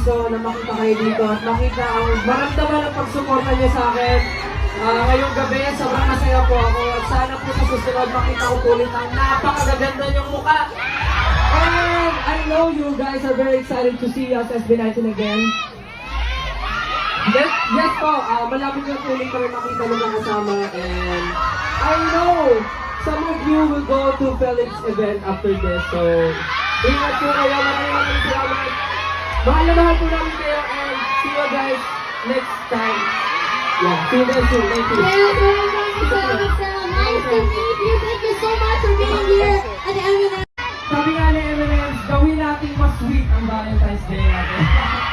gusto na makita kayo dito at makita ang maramdaman ang pagsuporta niyo sa akin. Ngayong gabi, sobrang masaya po ako at sana po sa susunod makita ko ulit ang napakagaganda niyong mukha. And I know you guys are very excited to see us SB19 again. Yes po, malapit yung tuloy kami makita ng mga kasama and I know some of you will go to Felix event after this, so ingat po kayo, maraming salamat. Mahal na mahal po namin kayo and see you guys next time. Yeah, see you guys soon. Thank you. Thank you very much. Nice to meet you. Thank you so much for being here at the M&M. Sabi nga ni M&M's, gawin natin mas sweet ang Valentine's Day natin.